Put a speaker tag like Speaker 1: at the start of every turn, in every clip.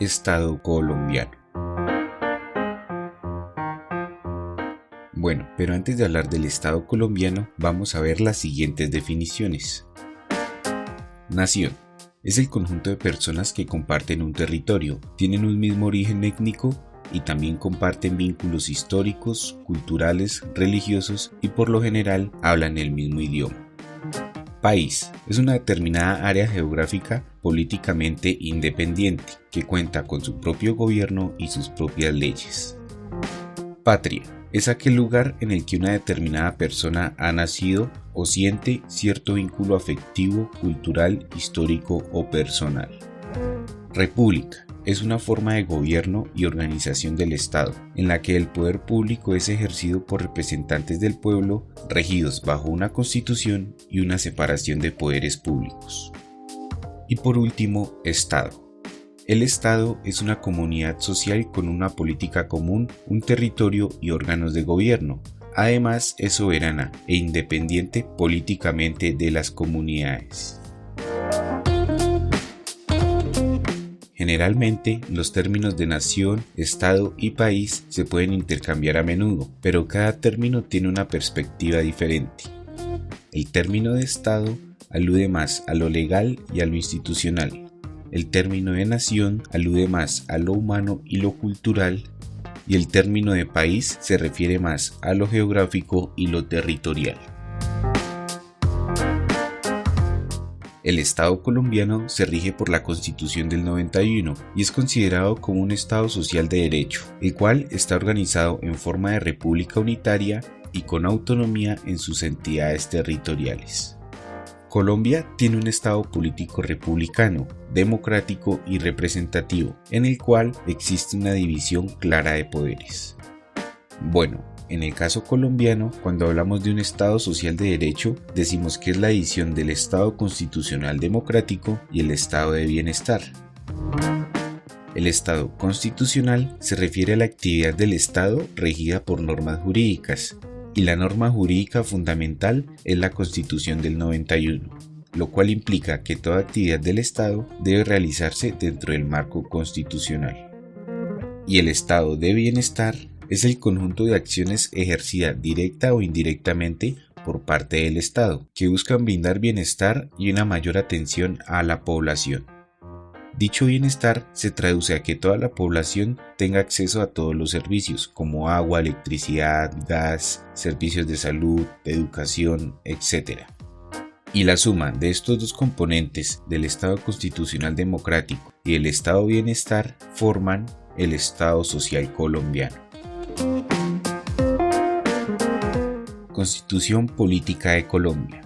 Speaker 1: Estado colombiano. Bueno, pero antes de hablar del Estado colombiano, vamos a ver las siguientes definiciones. Nación. Es el conjunto de personas que comparten un territorio, tienen un mismo origen étnico y también comparten vínculos históricos, culturales, religiosos y por lo general hablan el mismo idioma. País. Es una determinada área geográfica políticamente independiente que cuenta con su propio gobierno y sus propias leyes. Patria. Es aquel lugar en el que una determinada persona ha nacido o siente cierto vínculo afectivo, cultural, histórico o personal. República. Es una forma de gobierno y organización del Estado, en la que el poder público es ejercido por representantes del pueblo, regidos bajo una constitución y una separación de poderes públicos. Y por último, Estado. El Estado es una comunidad social con una política común, un territorio y órganos de gobierno. Además, es soberana e independiente políticamente de las comunidades. Generalmente, los términos de nación, estado y país se pueden intercambiar a menudo, pero cada término tiene una perspectiva diferente. El término de estado alude más a lo legal y a lo institucional. El término de nación alude más a lo humano y lo cultural, y el término de país se refiere más a lo geográfico y lo territorial. El Estado colombiano se rige por la Constitución del 91 y es considerado como un Estado social de derecho, el cual está organizado en forma de república unitaria y con autonomía en sus entidades territoriales. Colombia tiene un Estado político republicano, democrático y representativo, en el cual existe una división clara de poderes. Bueno, en el caso colombiano, cuando hablamos de un Estado social de derecho, decimos que es la división del Estado constitucional democrático y el Estado de bienestar. El Estado constitucional se refiere a la actividad del Estado regida por normas jurídicas, y la norma jurídica fundamental es la Constitución del 91, lo cual implica que toda actividad del Estado debe realizarse dentro del marco constitucional. Y el Estado de bienestar es el conjunto de acciones ejercidas directa o indirectamente por parte del Estado, que buscan brindar bienestar y una mayor atención a la población. Dicho bienestar se traduce a que toda la población tenga acceso a todos los servicios como agua, electricidad, gas, servicios de salud, educación, etc. Y la suma de estos dos componentes del Estado constitucional democrático y el Estado bienestar forman el Estado social colombiano. Constitución Política de Colombia.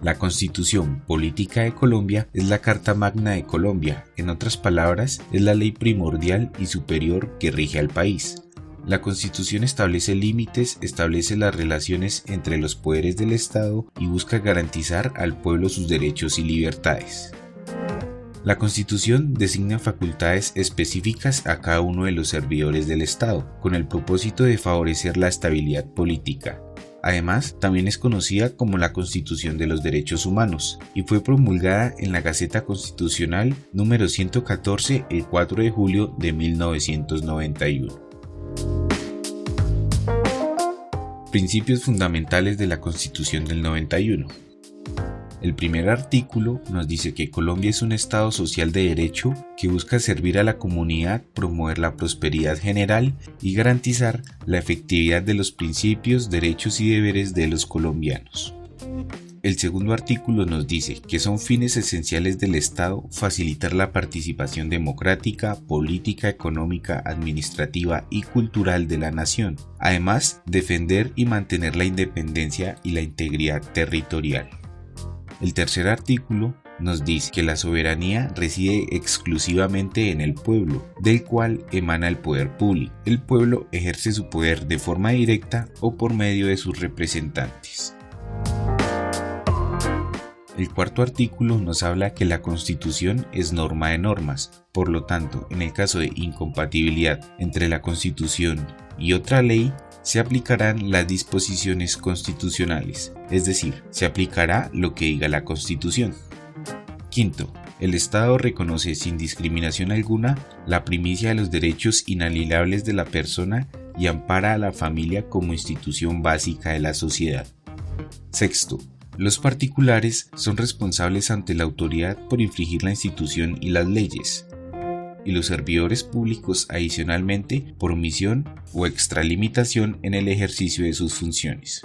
Speaker 1: La Constitución Política de Colombia es la Carta Magna de Colombia, en otras palabras, es la ley primordial y superior que rige al país. La Constitución establece límites, establece las relaciones entre los poderes del Estado y busca garantizar al pueblo sus derechos y libertades. La Constitución designa facultades específicas a cada uno de los servidores del Estado, con el propósito de favorecer la estabilidad política. Además, también es conocida como la Constitución de los Derechos Humanos y fue promulgada en la Gaceta Constitucional número 114 el 4 de julio de 1991. Principios fundamentales de la Constitución del 91. El primer artículo nos dice que Colombia es un Estado social de derecho que busca servir a la comunidad, promover la prosperidad general y garantizar la efectividad de los principios, derechos y deberes de los colombianos. El segundo artículo nos dice que son fines esenciales del Estado facilitar la participación democrática, política, económica, administrativa y cultural de la nación. Además, defender y mantener la independencia y la integridad territorial. El tercer artículo nos dice que la soberanía reside exclusivamente en el pueblo, del cual emana el poder público. El pueblo ejerce su poder de forma directa o por medio de sus representantes. El cuarto artículo nos habla que la Constitución es norma de normas, por lo tanto, en el caso de incompatibilidad entre la Constitución y otra ley, se aplicarán las disposiciones constitucionales, es decir, se aplicará lo que diga la Constitución. Quinto, El Estado reconoce sin discriminación alguna la primicia de los derechos inalienables de la persona y ampara a la familia como institución básica de la sociedad. Sexto, los particulares son responsables ante la autoridad por infringir la institución y las leyes, y los servidores públicos adicionalmente por omisión o extralimitación en el ejercicio de sus funciones.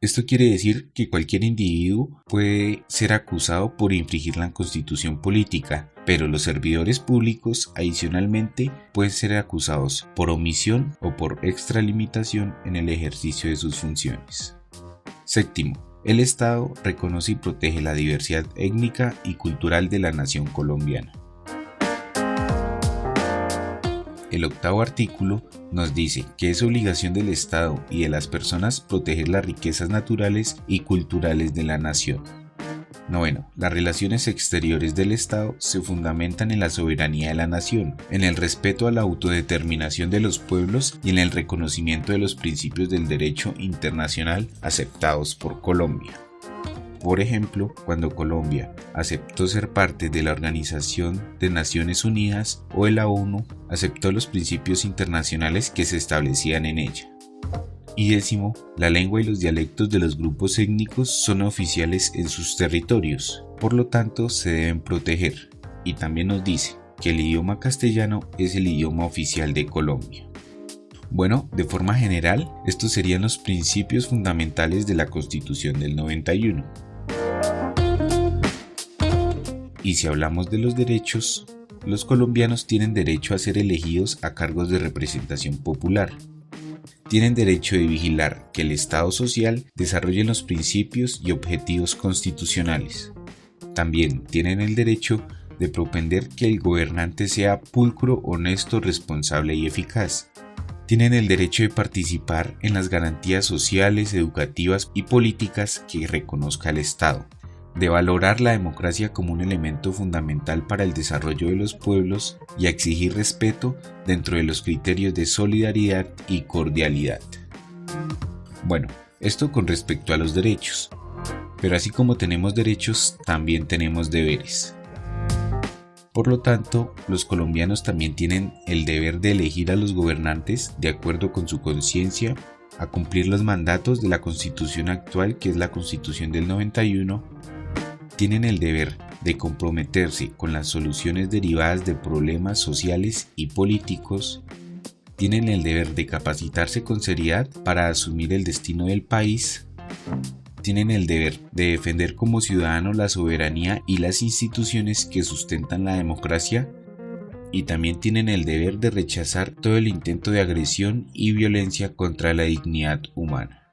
Speaker 1: Esto quiere decir que cualquier individuo puede ser acusado por infringir la Constitución política, pero los servidores públicos adicionalmente pueden ser acusados por omisión o por extralimitación en el ejercicio de sus funciones. Séptimo, el Estado reconoce y protege la diversidad étnica y cultural de la nación colombiana. El octavo artículo nos dice que es obligación del Estado y de las personas proteger las riquezas naturales y culturales de la nación. Noveno, las relaciones exteriores del Estado se fundamentan en la soberanía de la nación, en el respeto a la autodeterminación de los pueblos y en el reconocimiento de los principios del derecho internacional aceptados por Colombia. Por ejemplo, cuando Colombia aceptó ser parte de la Organización de Naciones Unidas o de la ONU, aceptó los principios internacionales que se establecían en ella. Y décimo, la lengua y los dialectos de los grupos étnicos son oficiales en sus territorios, por lo tanto se deben proteger. Y también nos dice que el idioma castellano es el idioma oficial de Colombia. Bueno, de forma general, estos serían los principios fundamentales de la Constitución del 91. Y si hablamos de los derechos, los colombianos tienen derecho a ser elegidos a cargos de representación popular. Tienen derecho de vigilar que el Estado social desarrolle los principios y objetivos constitucionales. También tienen el derecho de propender que el gobernante sea pulcro, honesto, responsable y eficaz. Tienen el derecho de participar en las garantías sociales, educativas y políticas que reconozca el Estado, de valorar la democracia como un elemento fundamental para el desarrollo de los pueblos y a exigir respeto dentro de los criterios de solidaridad y cordialidad. Bueno, esto con respecto a los derechos, pero así como tenemos derechos, también tenemos deberes. Por lo tanto, los colombianos también tienen el deber de elegir a los gobernantes de acuerdo con su conciencia, a cumplir los mandatos de la Constitución actual, que es la Constitución del 91, tienen el deber de comprometerse con las soluciones derivadas de problemas sociales y políticos, tienen el deber de capacitarse con seriedad para asumir el destino del país, tienen el deber de defender como ciudadanos la soberanía y las instituciones que sustentan la democracia, y también tienen el deber de rechazar todo el intento de agresión y violencia contra la dignidad humana.